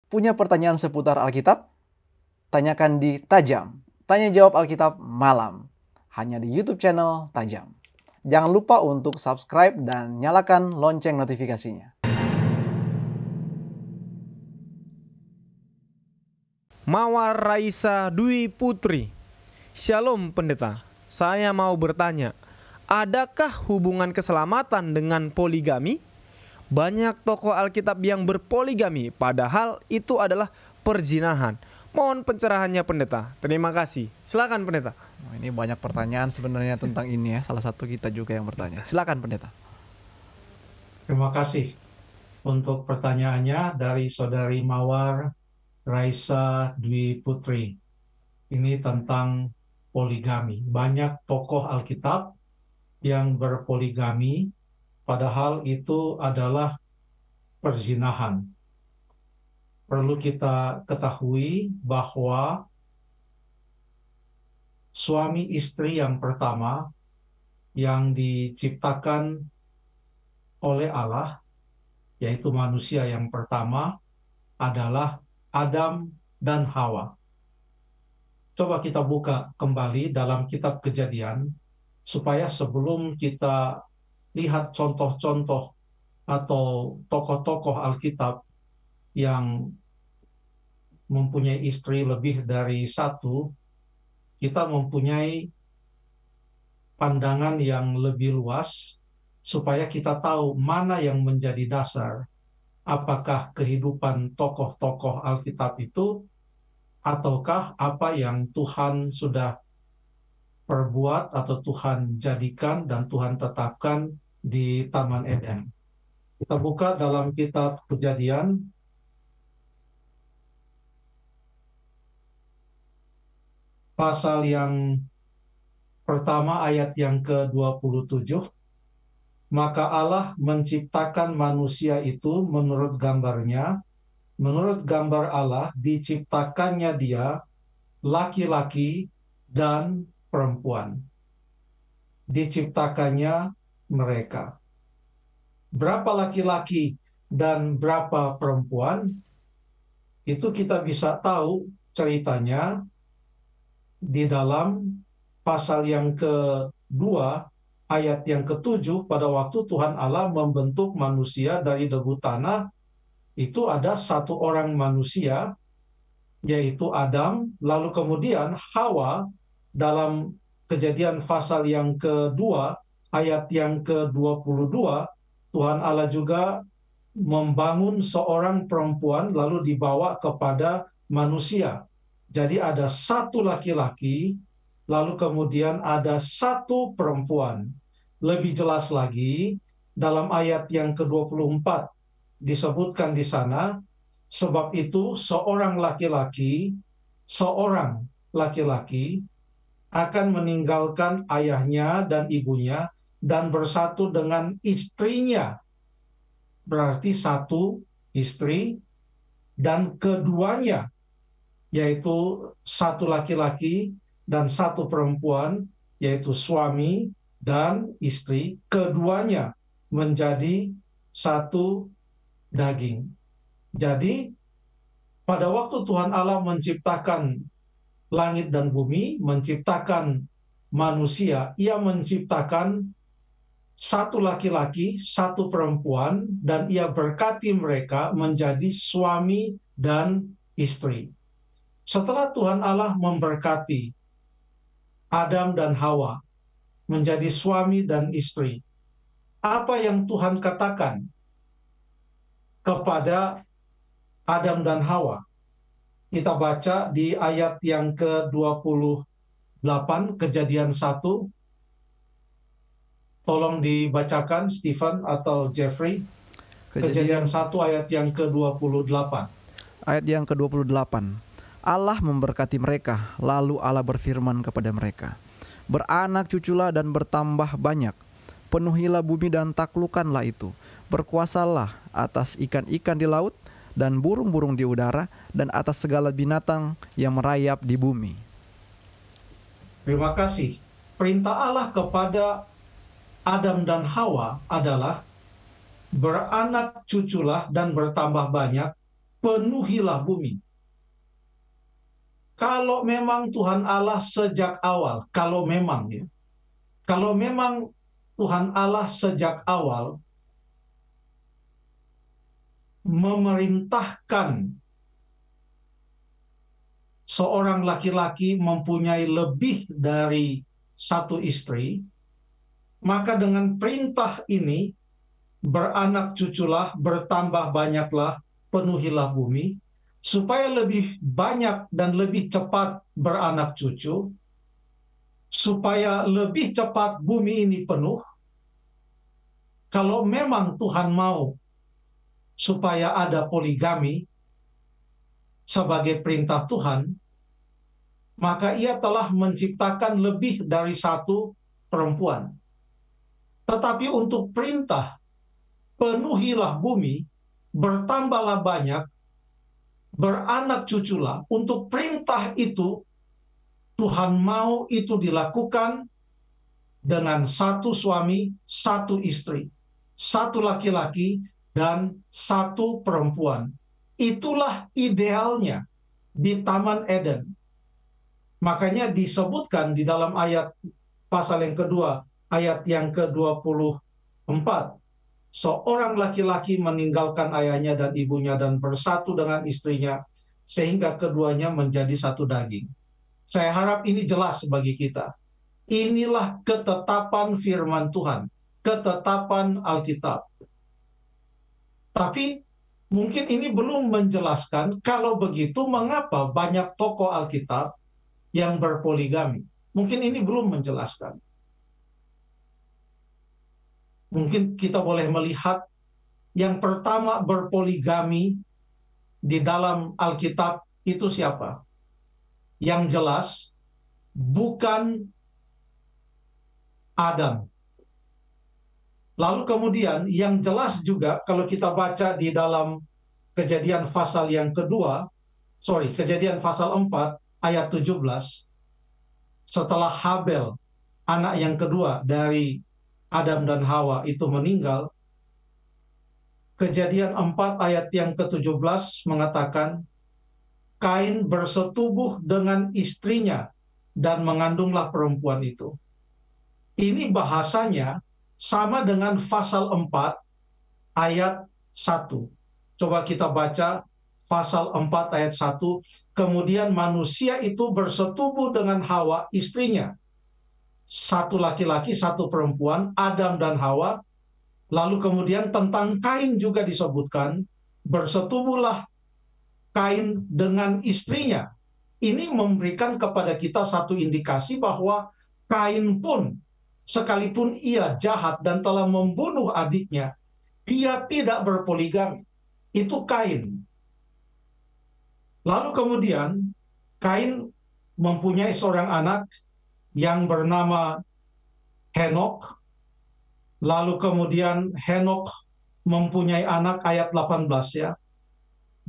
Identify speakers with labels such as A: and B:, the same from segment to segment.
A: Punya pertanyaan seputar Alkitab? Tanyakan di Tajam, Tanya Jawab Alkitab Malam, hanya di YouTube channel Tajam. Jangan lupa untuk subscribe dan nyalakan lonceng notifikasinya.
B: Mawar Raisa Dwi Putri. Shalom pendeta, saya mau bertanya, adakah hubungan keselamatan dengan poligami? Banyak tokoh Alkitab yang berpoligami, padahal itu adalah perzinahan. Mohon pencerahannya pendeta. Terima kasih. Silakan pendeta.
A: Ini banyak pertanyaan sebenarnya tentang ini ya. Salah satu kita juga yang bertanya. Silakan pendeta.
C: Terima kasih untuk pertanyaannya dari saudari Mawar Raisa Dwi Putri. Ini tentang poligami. Banyak tokoh Alkitab yang berpoligami, padahal itu adalah perzinahan. Perlu kita ketahui bahwa suami istri yang pertama yang diciptakan oleh Allah, yaitu manusia yang pertama, adalah Adam dan Hawa. Coba kita buka kembali dalam kitab Kejadian, supaya sebelum kita lihat contoh-contoh atau tokoh-tokoh Alkitab yang mempunyai istri lebih dari satu, kita mempunyai pandangan yang lebih luas, supaya kita tahu mana yang menjadi dasar. Apakah kehidupan tokoh-tokoh Alkitab itu, ataukah apa yang Tuhan sudah perbuat atau Tuhan jadikan dan Tuhan tetapkan di Taman Eden. Kita buka dalam kitab Kejadian pasal yang pertama ayat yang ke-27. Maka Allah menciptakan manusia itu menurut gambarnya, menurut gambar Allah diciptakannya dia, laki-laki dan perempuan. Diciptakannya mereka. Berapa laki-laki dan berapa perempuan, itu kita bisa tahu ceritanya di dalam pasal yang kedua, ayat yang ke-7, pada waktu Tuhan Allah membentuk manusia dari debu tanah, itu ada satu orang manusia, yaitu Adam, lalu kemudian Hawa, dalam Kejadian pasal yang kedua, ayat yang ke-22, Tuhan Allah juga membangun seorang perempuan lalu dibawa kepada manusia. Jadi ada satu laki-laki, lalu kemudian ada satu perempuan. Lebih jelas lagi, dalam ayat yang ke-24 disebutkan di sana, sebab itu seorang laki-laki akan meninggalkan ayahnya dan ibunya dan bersatu dengan istrinya. Berarti satu istri, dan keduanya, yaitu satu laki-laki dan satu perempuan, yaitu suami dan istri, keduanya menjadi satu daging. Jadi, pada waktu Tuhan Allah menciptakan langit dan bumi, menciptakan manusia, ia menciptakan satu laki-laki, satu perempuan, dan ia berkati mereka menjadi suami dan istri. Setelah Tuhan Allah memberkati Adam dan Hawa menjadi suami dan istri, apa yang Tuhan katakan kepada Adam dan Hawa? Kita baca di ayat yang ke-28, Kejadian 1. Tolong dibacakan Stephen atau Jeffrey. Kejadian 1 ayat yang ke-28.
A: Ayat yang ke-28. Allah memberkati mereka, lalu Allah berfirman kepada mereka, beranak cuculah dan bertambah banyak, penuhilah bumi dan taklukkanlah itu, berkuasalah atas ikan-ikan di laut dan burung-burung di udara dan atas segala binatang yang merayap di bumi.
C: Terima kasih. Perintah Allah kepada Adam dan Hawa adalah beranak cuculah dan bertambah banyak, penuhilah bumi. Kalau memang Tuhan Allah sejak awal, kalau memang Tuhan Allah sejak awal memerintahkan seorang laki-laki mempunyai lebih dari satu istri, maka dengan perintah ini, beranak cuculah, bertambah banyaklah, penuhilah bumi, supaya lebih banyak dan lebih cepat beranak cucu, supaya lebih cepat bumi ini penuh. Kalau memang Tuhan mau supaya ada poligami sebagai perintah Tuhan, maka Ia telah menciptakan lebih dari satu perempuan. Tetapi untuk perintah penuhilah bumi, bertambahlah banyak, beranak cuculah, untuk perintah itu Tuhan mau itu dilakukan dengan satu suami, satu istri, satu laki-laki, dan satu perempuan. Itulah idealnya di Taman Eden. Makanya disebutkan di dalam ayat pasal yang kedua, ayat yang ke-24. Seorang laki-laki meninggalkan ayahnya dan ibunya dan bersatu dengan istrinya, sehingga keduanya menjadi satu daging. Saya harap ini jelas bagi kita. Inilah ketetapan firman Tuhan, ketetapan Alkitab. Tapi mungkin ini belum menjelaskan, kalau begitu mengapa banyak tokoh Alkitab yang berpoligami. Mungkin ini belum menjelaskan. Mungkin kita boleh melihat yang pertama berpoligami di dalam Alkitab itu siapa? Yang jelas bukan Adam. Lalu kemudian yang jelas juga kalau kita baca di dalam Kejadian pasal yang kedua, Kejadian pasal 4 ayat 17, setelah Habel, anak yang kedua dari Adam dan Hawa itu meninggal, Kejadian 4 ayat yang ke-17 mengatakan, Kain bersetubuh dengan istrinya dan mengandunglah perempuan itu. Ini bahasanya sama dengan pasal 4 ayat 1. Coba kita baca pasal 4 ayat 1. Kemudian manusia itu bersetubuh dengan Hawa istrinya. Satu laki-laki, satu perempuan, Adam dan Hawa. Lalu kemudian tentang Kain juga disebutkan, bersetubuhlah Kain dengan istrinya. Ini memberikan kepada kita satu indikasi bahwa Kain pun, sekalipun ia jahat dan telah membunuh adiknya, dia tidak berpoligami. Itu Kain. Lalu kemudian Kain mempunyai seorang anak yang bernama Henok. Lalu kemudian Henok mempunyai anak, ayat 18 ya.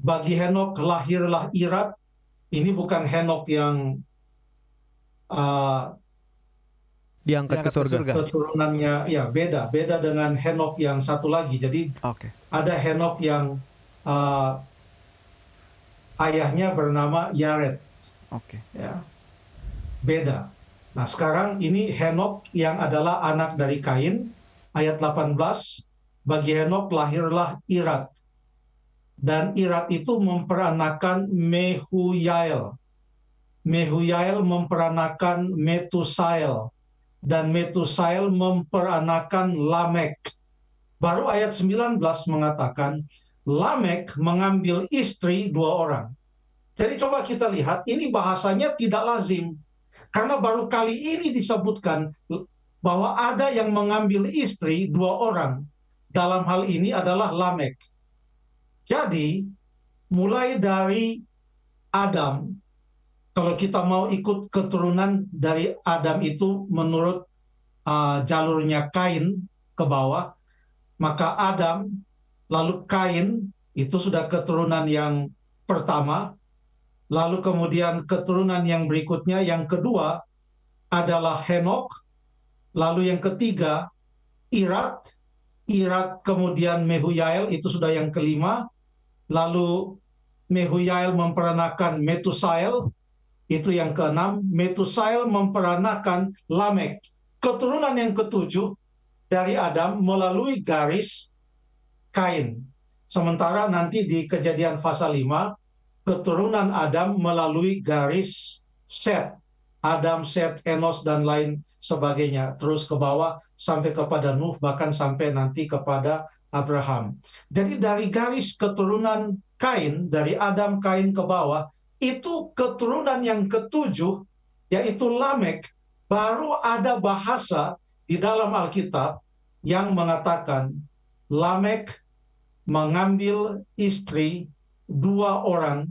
C: Bagi Henok lahirlah Irad. Ini bukan Henok yang
B: diangkat ke surga.
C: Keturunannya ya beda dengan Henok yang satu lagi. Jadi ada Henok yang ayahnya bernama Yared. Ya. Beda. Nah, sekarang ini Henok yang adalah anak dari Kain. Ayat 18, bagi Henok lahirlah Irad. Dan Irad itu memperanakan Mehuyael. Mehuyael memperanakan Metusael. Dan Metusael memperanakan Lamek. Baru ayat 19 mengatakan, Lamek mengambil istri 2 orang. Jadi coba kita lihat, ini bahasanya tidak lazim. Karena baru kali ini disebutkan bahwa ada yang mengambil istri 2 orang. Dalam hal ini adalah Lamek. Jadi, mulai dari Adam, kalau kita mau ikut keturunan dari Adam itu menurut jalurnya Kain ke bawah, maka Adam, lalu Kain, itu sudah keturunan yang pertama. Lalu kemudian keturunan yang berikutnya, yang kedua, adalah Henok. Lalu yang ketiga, Irad kemudian Mehuyael, itu sudah yang kelima. Lalu Mehujael memperanakan Metusael, itu yang keenam. Metusael memperanakan Lamek, keturunan yang ketujuh dari Adam melalui garis Kain. Sementara nanti di Kejadian pasal 5, keturunan Adam melalui garis Set. Adam, Set, Enos, dan lain sebagainya. Terus ke bawah sampai kepada Nuh, bahkan sampai nanti kepada Abraham. Jadi dari garis keturunan Kain, dari Adam, Kain ke bawah, itu keturunan yang ketujuh, yaitu Lamek. Baru ada bahasa di dalam Alkitab yang mengatakan Lamek mengambil istri dua orang,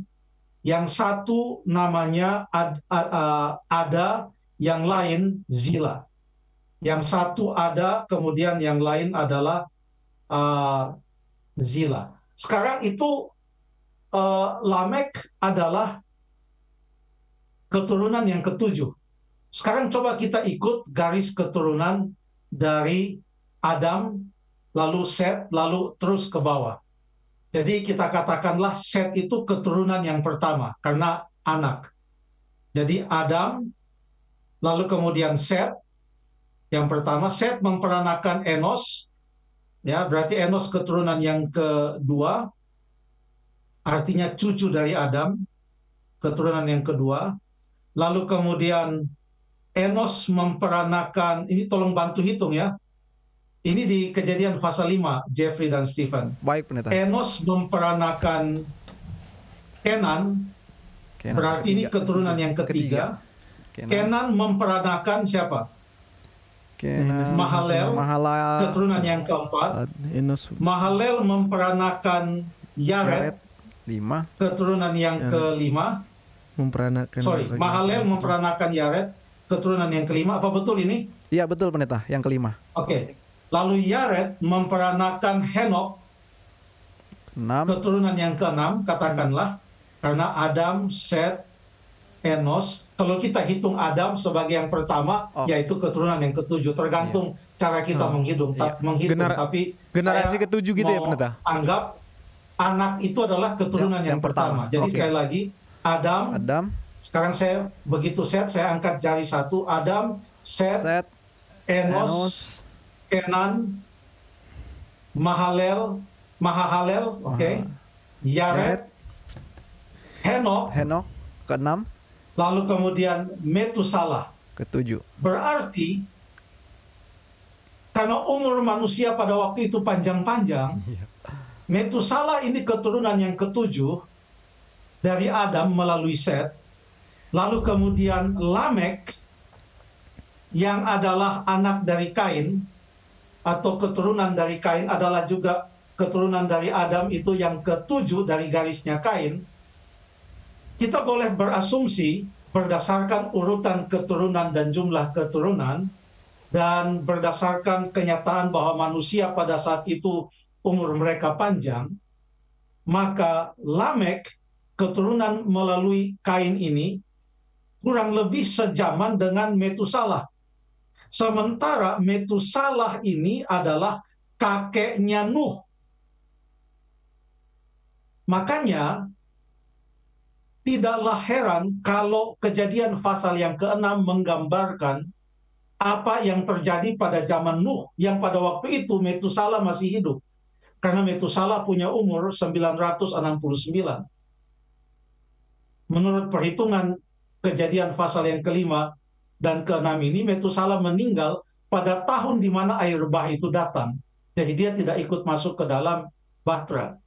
C: yang satu namanya Ada, yang lain Zila. Yang satu Ada, kemudian yang lain adalah Zila. Sekarang itu Lamek adalah keturunan yang ketujuh. Sekarang coba kita ikut garis keturunan dari Adam, lalu Set, lalu terus ke bawah. Jadi kita katakanlah Set itu keturunan yang pertama, karena anak. Jadi Adam, lalu kemudian Set, yang pertama. Set memperanakan Enos, ya, berarti Enos keturunan yang kedua, artinya cucu dari Adam, keturunan yang kedua. Lalu kemudian Enos memperanakan, ini tolong bantu hitung ya, ini di Kejadian pasal 5, Jeffrey dan Stephen.
A: Baik, pendeta.
C: Enos memperanakan Kenan, berarti ini keturunan yang ketiga. Kenan memperanakan siapa? Mahalel, keturunan yang keempat. Mahalel memperanakan Yared, keturunan yang kelima. Mahalel memperanakan Yared, keturunan yang kelima. Apa betul ini?
A: Iya, betul, pendeta, yang kelima.
C: Oke. Lalu Yared memperanakan Henok, keturunan yang keenam, katakanlah, karena Adam, Set, Enos. Kalau kita hitung Adam sebagai yang pertama, yaitu keturunan yang ketujuh. Tergantung cara kita menghitung. Tapi
B: generasi ketujuh gitu ya, pendeta?
C: Anggap anak itu adalah keturunan yang pertama. Jadi sekali lagi, Adam. Sekarang saya begitu saya angkat jari satu. Adam, Set, Enos, Kenan, Mahalalel, oke. Yared, Henok,
A: keenam.
C: Lalu kemudian Metusalah,
A: ketujuh.
C: Berarti karena umur manusia pada waktu itu panjang-panjang, Metusalah ini keturunan yang ketujuh dari Adam melalui Set. Lalu kemudian Lamek, yang adalah anak dari Kain, atau keturunan dari Kain, adalah juga keturunan dari Adam, itu yang ketujuh dari garisnya Kain. Kita boleh berasumsi berdasarkan urutan keturunan dan jumlah keturunan, dan berdasarkan kenyataan bahwa manusia pada saat itu umur mereka panjang, maka Lamek, keturunan melalui Kain ini, kurang lebih sejaman dengan Metusalah. Sementara Metusalah ini adalah kakeknya Nuh. Makanya tidaklah heran kalau Kejadian pasal yang ke-6 menggambarkan apa yang terjadi pada zaman Nuh, yang pada waktu itu Metusalah masih hidup. Karena Metusalah punya umur 969. Menurut perhitungan Kejadian pasal yang kelima dan ke-6 ini, Metusalah meninggal pada tahun di mana air bah itu datang. Jadi dia tidak ikut masuk ke dalam bahtera.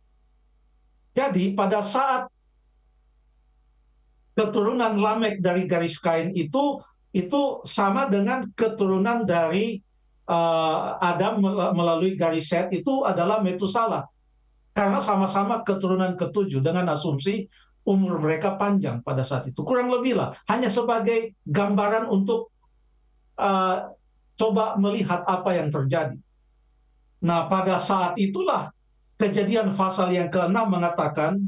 C: Jadi pada saat keturunan Lamek dari garis Kain itu sama dengan keturunan dari Adam melalui garis Set, itu adalah Metusalah. Karena sama-sama keturunan ketujuh, dengan asumsi umur mereka panjang pada saat itu. Kurang lebih lah, hanya sebagai gambaran untuk coba melihat apa yang terjadi. Nah, pada saat itulah Kejadian pasal yang ke-6 mengatakan,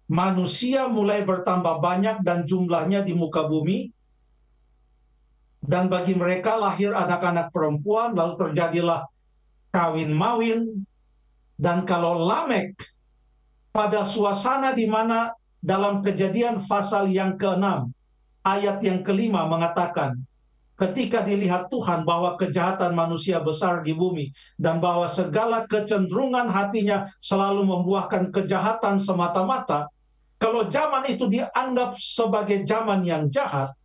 C: manusia mulai bertambah banyak dan jumlahnya di muka bumi, dan bagi mereka lahir anak-anak perempuan, lalu terjadilah kawin-mawin. Dan kalau Lamek, pada suasana di mana dalam Kejadian pasal yang ke-6, ayat yang ke-5 mengatakan, ketika dilihat Tuhan bahwa kejahatan manusia besar di bumi, dan bahwa segala kecenderungan hatinya selalu membuahkan kejahatan semata-mata, kalau zaman itu dianggap sebagai zaman yang jahat,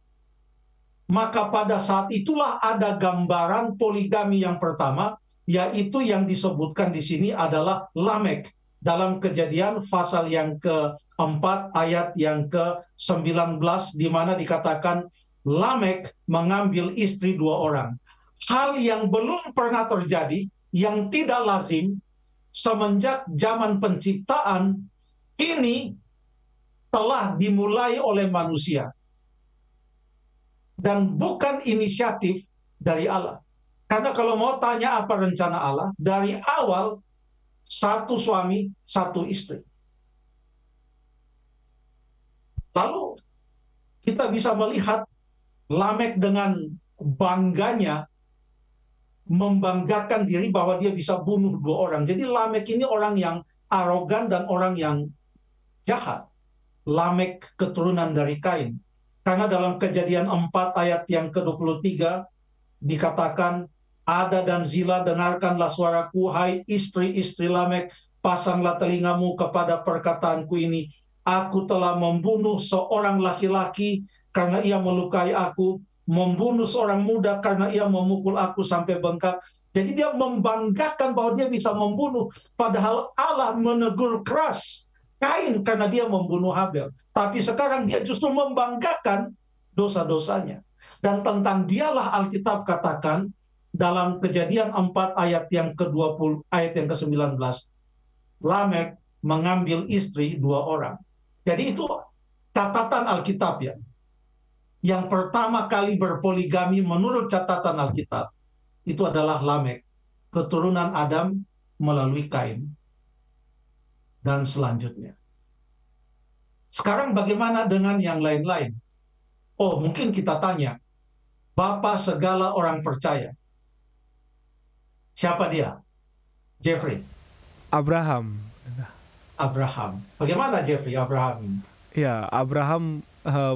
C: maka pada saat itulah ada gambaran poligami yang pertama, yaitu yang disebutkan di sini adalah Lamek. Dalam Kejadian pasal yang ke-4 ayat yang ke-19, di mana dikatakan Lamek mengambil istri 2 orang. Hal yang belum pernah terjadi, yang tidak lazim semenjak zaman penciptaan, ini telah dimulai oleh manusia. Dan bukan inisiatif dari Allah. Karena kalau mau tanya apa rencana Allah, dari awal 1 suami, 1 istri. Lalu kita bisa melihat Lamek dengan bangganya membanggakan diri bahwa dia bisa bunuh 2 orang. Jadi Lamek ini orang yang arogan dan orang yang jahat. Lamek keturunan dari Kain. Karena dalam Kejadian 4 ayat yang ke-23 dikatakan, Ada dan Zila, dengarkanlah suaraku, hai istri-istri Lamek, pasanglah telingamu kepada perkataanku ini. Aku telah membunuh seorang laki-laki karena ia melukai aku, membunuh seorang muda karena ia memukul aku sampai bengkak. Jadi dia membanggakan bahwa dia bisa membunuh, padahal Allah menegur keras Kain karena dia membunuh Habel. Tapi sekarang dia justru membanggakan dosa-dosanya. Dan tentang dialah Alkitab katakan dalam Kejadian 4 ayat yang ke-20, ayat yang ke-19, Lamek mengambil istri 2 orang. Jadi itu catatan Alkitab ya. Yang pertama kali berpoligami menurut catatan Alkitab itu adalah Lamek, keturunan Adam melalui Kain. Dan selanjutnya. Sekarang bagaimana dengan yang lain-lain? Oh, mungkin kita tanya, Bapa segala orang percaya. Siapa dia? Jeffrey.
B: Abraham.
C: Abraham. Bagaimana Jeffrey Abraham?
B: Ya, Abraham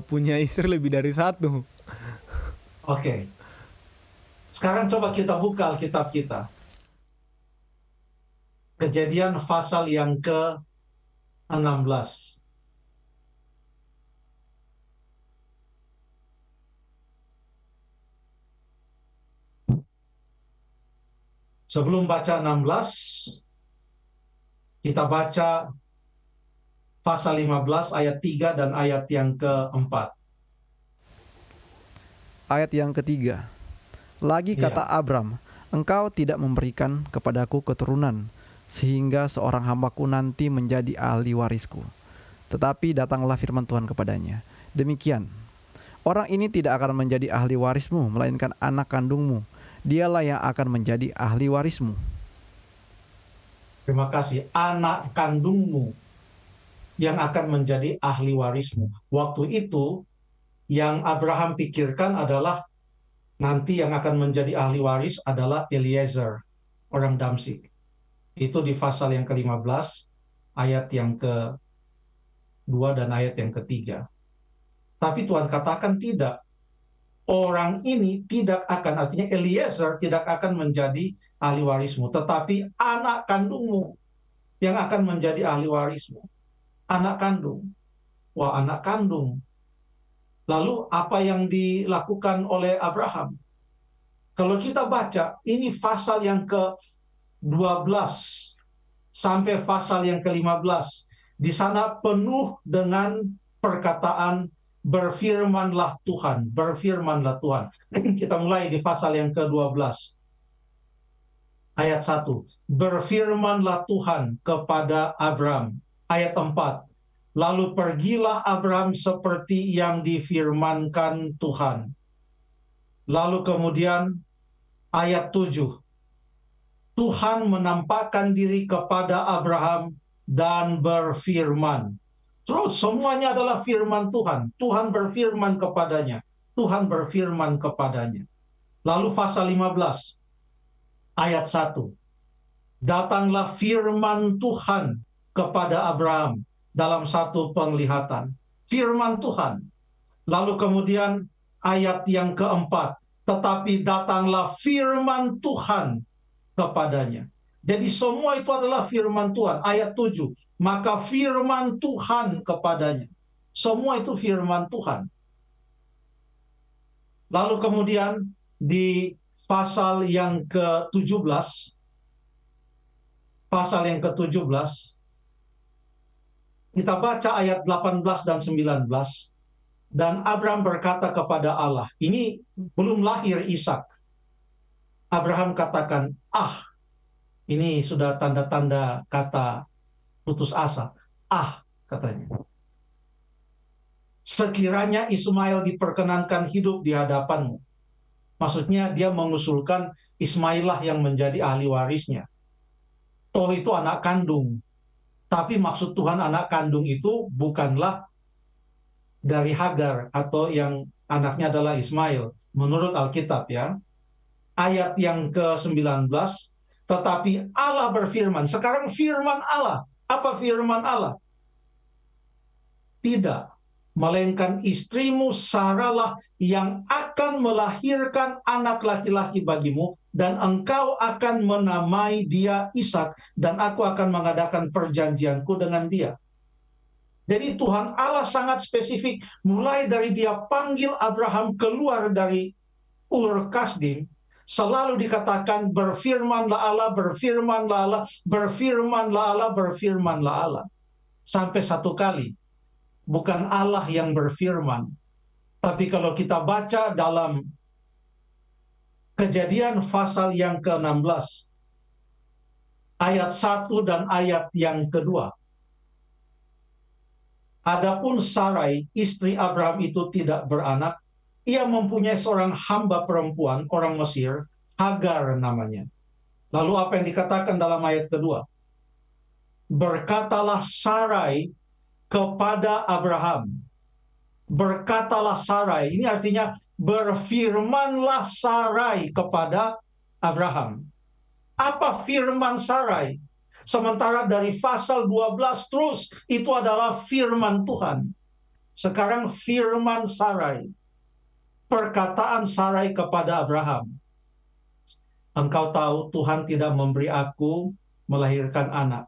B: punya istri lebih dari 1.
C: Oke. Sekarang coba kita buka Alkitab kita. Kejadian pasal yang ke-16. Sebelum baca 16, kita baca pasal 15 ayat 3 dan ayat yang ke-4.
A: Ayat yang ketiga. Lagi kata Abram, engkau tidak memberikan kepadaku keturunan, sehingga seorang hambaku nanti menjadi ahli warisku. Tetapi datanglah firman Tuhan kepadanya, demikian, orang ini tidak akan menjadi ahli warismu, melainkan anak kandungmu. Dialah yang akan menjadi ahli warismu.
C: Terima kasih. Anak kandungmu yang akan menjadi ahli warismu. Waktu itu yang Abraham pikirkan adalah nanti yang akan menjadi ahli waris adalah Eliezer, orang Damsik. Itu di pasal yang ke-15, ayat yang ke-2 dan ayat yang ke-3. Tapi Tuhan katakan tidak. Orang ini tidak akan, artinya Eliezer tidak akan menjadi ahli warismu, tetapi anak kandungmu yang akan menjadi ahli warismu. Anak kandung. Wah, anak kandung. Lalu apa yang dilakukan oleh Abraham? Kalau kita baca, ini pasal yang ke-12 sampai pasal yang ke-15. Di sana penuh dengan perkataan berfirmanlah Tuhan, berfirmanlah Tuhan. Kita mulai di pasal yang ke-12. Ayat 1. Berfirmanlah Tuhan kepada Abram. Ayat 4. Lalu pergilah Abram seperti yang difirmankan Tuhan. Lalu kemudian ayat 7. Tuhan menampakkan diri kepada Abraham dan berfirman. Terus semuanya adalah firman Tuhan. Tuhan berfirman kepadanya. Tuhan berfirman kepadanya. Lalu pasal 15. Ayat 1. Datanglah firman Tuhan kepada Abraham. dalam satu penglihatan. Firman Tuhan. Lalu kemudian ayat yang keempat, tetapi datanglah firman Tuhan kepadanya. Jadi semua itu adalah firman Tuhan. Ayat 7, maka firman Tuhan kepadanya. Semua itu firman Tuhan. Lalu kemudian di pasal yang ke-17, kita baca ayat 18 dan 19. Dan Abraham berkata kepada Allah, ini belum lahir Ishak. Abraham katakan, ini sudah tanda-tanda kata putus asa. Katanya. Sekiranya Ismail diperkenankan hidup di hadapanmu. Maksudnya dia mengusulkan Ismailah yang menjadi ahli warisnya. Toh itu anak kandung. Tapi maksud Tuhan anak kandung itu bukanlah dari Hagar atau yang anaknya adalah Ismail. Menurut Alkitab ya. Ayat yang ke-19, tetapi Allah berfirman. Sekarang firman Allah. Apa firman Allah? Tidak. Melainkan istrimu Sarahlah yang akan melahirkan anak laki-laki bagimu, dan engkau akan menamai dia Ishak, dan aku akan mengadakan perjanjianku dengan dia. Jadi Tuhan Allah sangat spesifik, mulai dari dia panggil Abraham keluar dari Ur Kasdim, selalu dikatakan berfirmanlah Allah, berfirmanlah Allah, berfirmanlah Allah, berfirmanlah Allah. Sampai satu kali. Bukan Allah yang berfirman. Tapi kalau kita baca dalam Kejadian pasal yang ke-16, ayat 1 dan ayat yang kedua. Adapun Sarai, istri Abraham itu tidak beranak. Ia mempunyai seorang hamba perempuan, orang Mesir, Hagar namanya. Lalu apa yang dikatakan dalam ayat kedua? Berkatalah Sarai kepada Abraham. Berkatalah Sarai. Ini artinya berfirmanlah Sarai kepada Abraham. Apa firman Sarai? Sementara dari pasal 12 terus itu adalah firman Tuhan. Sekarang firman Sarai. Perkataan Sarai kepada Abraham. Engkau tahu Tuhan tidak memberi aku melahirkan anak.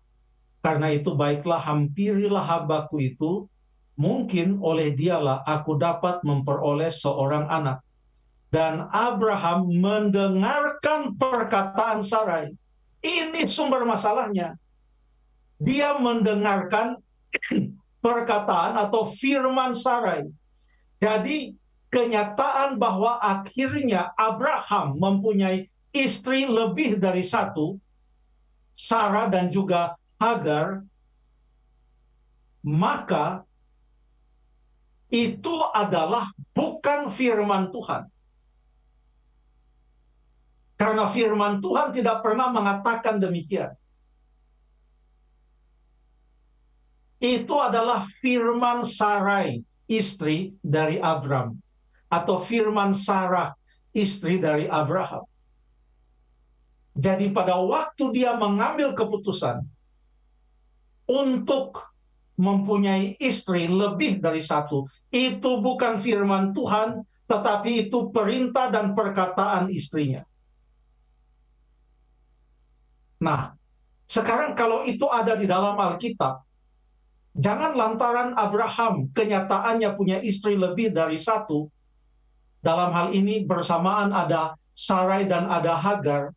C: Karena itu baiklah hampirilah hambaku itu, mungkin oleh dialah aku dapat memperoleh seorang anak. Dan Abraham mendengarkan perkataan Sarai. Ini sumber masalahnya. Dia mendengarkan perkataan atau firman Sarai. Jadi kenyataan bahwa akhirnya Abraham mempunyai istri lebih dari satu, Sarah dan juga Hagar, maka itu adalah bukan firman Tuhan. Karena firman Tuhan tidak pernah mengatakan demikian. Itu adalah firman Sarai, istri dari Abram, atau firman Sarah, istri dari Abraham. Jadi pada waktu dia mengambil keputusan untuk mempunyai istri lebih dari satu, itu bukan firman Tuhan, tetapi itu perintah dan perkataan istrinya. Nah, sekarang kalau itu ada di dalam Alkitab, jangan lantaran Abraham kenyataannya punya istri lebih dari satu, dalam hal ini bersamaan ada Sarai dan ada Hagar,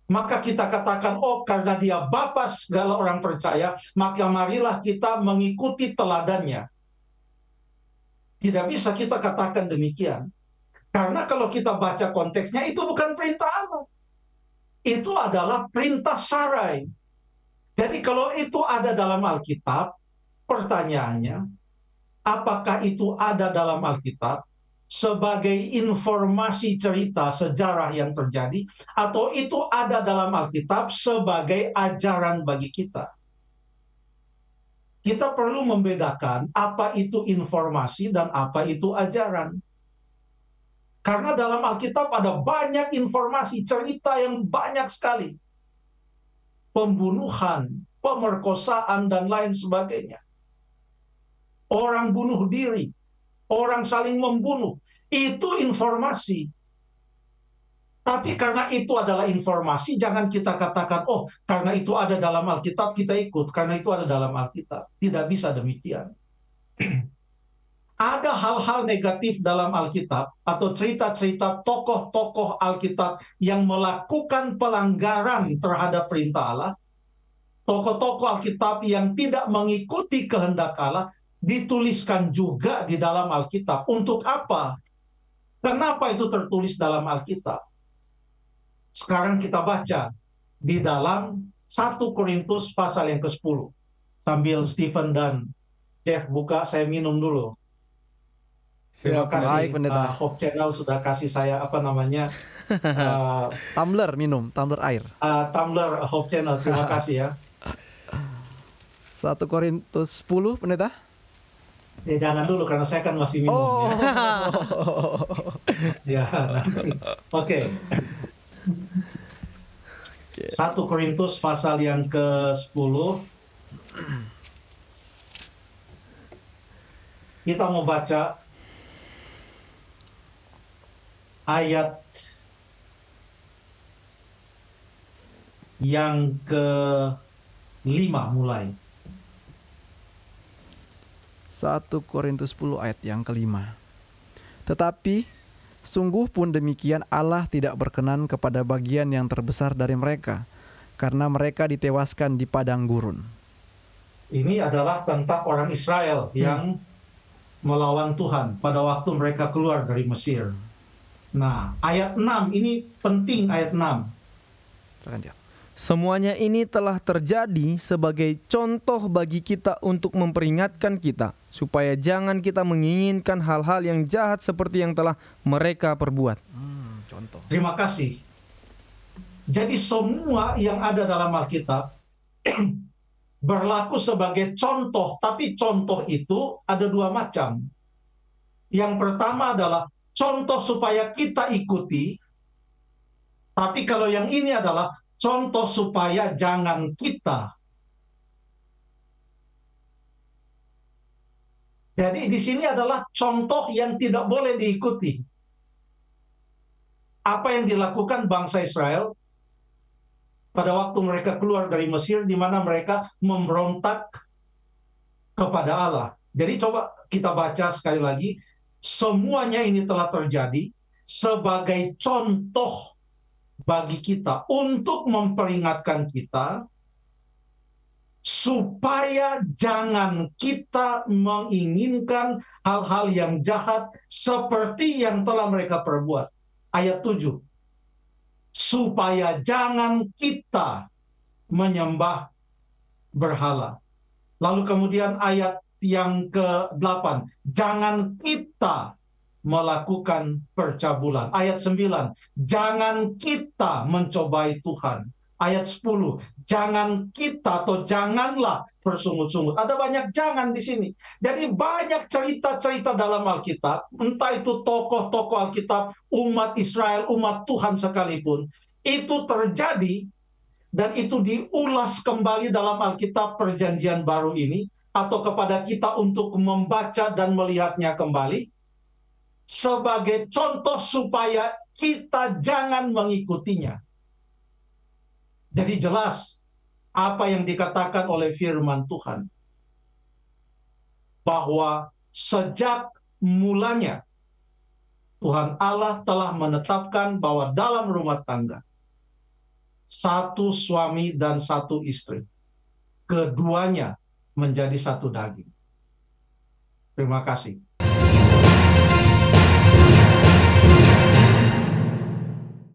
C: maka kita katakan, oh karena dia bapa segala orang percaya, maka marilah kita mengikuti teladannya. Tidak bisa kita katakan demikian. Karena kalau kita baca konteksnya, itu bukan perintah Allah. Itu adalah perintah Sarai. Jadi kalau itu ada dalam Alkitab, pertanyaannya, apakah itu ada dalam Alkitab sebagai informasi cerita sejarah yang terjadi, atau itu ada dalam Alkitab sebagai ajaran bagi kita? Kita perlu membedakan apa itu informasi dan apa itu ajaran. Karena dalam Alkitab ada banyak informasi cerita yang banyak sekali. Pembunuhan, pemerkosaan, dan lain sebagainya. orang bunuh diri, orang saling membunuh. Itu informasi. Tapi karena itu adalah informasi, jangan kita katakan, oh karena itu ada dalam Alkitab, kita ikut. Karena itu ada dalam Alkitab. Tidak bisa demikian. Ada hal-hal negatif dalam Alkitab, atau cerita-cerita tokoh-tokoh Alkitab yang melakukan pelanggaran terhadap perintah Allah. Tokoh-tokoh Alkitab yang tidak mengikuti kehendak Allah, dituliskan juga di dalam Alkitab. Untuk apa? Kenapa itu tertulis dalam Alkitab? Sekarang kita baca di dalam 1 Korintus pasal yang ke-10. Sambil Stephen dan Jeff buka, saya minum dulu. Terima kasih. Hope Channel sudah kasih saya
A: tumbler minum, tumbler air.
C: Tumbler Hope Channel, terima kasih ya.
A: 1 Korintus 10, pendeta?
C: Ya jangan dulu karena saya kan masih minum. Ya, nanti. Oke. 1 Korintus pasal yang ke-10. Kita mau baca ayat yang ke-5 mulai.
A: 1 Korintus 10 ayat yang ke-5. Tetapi sungguh pun demikian, Allah tidak berkenan kepada bagian yang terbesar dari mereka, karena mereka ditewaskan di padang gurun.
C: Ini adalah tentang orang Israel yang melawan Tuhan pada waktu mereka keluar dari Mesir. Nah, ayat 6 ini penting, ayat 6.
B: Semuanya ini telah terjadi sebagai contoh bagi kita untuk memperingatkan kita, supaya jangan kita menginginkan hal-hal yang jahat seperti yang telah mereka perbuat.
A: Contoh.
C: Terima kasih. Jadi semua yang ada dalam Alkitab berlaku sebagai contoh, tapi contoh itu ada dua macam. Yang pertama adalah contoh supaya kita ikuti, tapi kalau yang ini adalah contoh supaya jangan kita. Jadi di sini adalah contoh yang tidak boleh diikuti. Apa yang dilakukan bangsa Israel pada waktu mereka keluar dari Mesir, di mana mereka memberontak kepada Allah. Jadi coba kita baca sekali lagi. Semuanya ini telah terjadi sebagai contoh bagi kita, untuk memperingatkan kita supaya jangan kita menginginkan hal-hal yang jahat seperti yang telah mereka perbuat. Ayat 7. Supaya jangan kita menyembah berhala. Lalu kemudian ayat yang ke-8. Jangan kita melakukan percabulan. Ayat 9, jangan kita mencobai Tuhan. Ayat 10, jangan kita atau janganlah bersungut-sungut. Ada banyak jangan di sini. Jadi banyak cerita-cerita dalam Alkitab, entah itu tokoh-tokoh Alkitab, umat Israel, umat Tuhan sekalipun, itu terjadi dan itu diulas kembali dalam Alkitab Perjanjian Baru ini, atau kepada kita untuk membaca dan melihatnya kembali, sebagai contoh supaya kita jangan mengikutinya. Jadi jelas apa yang dikatakan oleh firman Tuhan, bahwa sejak mulanya Tuhan Allah telah menetapkan bahwa dalam rumah tangga satu suami dan satu istri, keduanya menjadi satu daging. Terima kasih.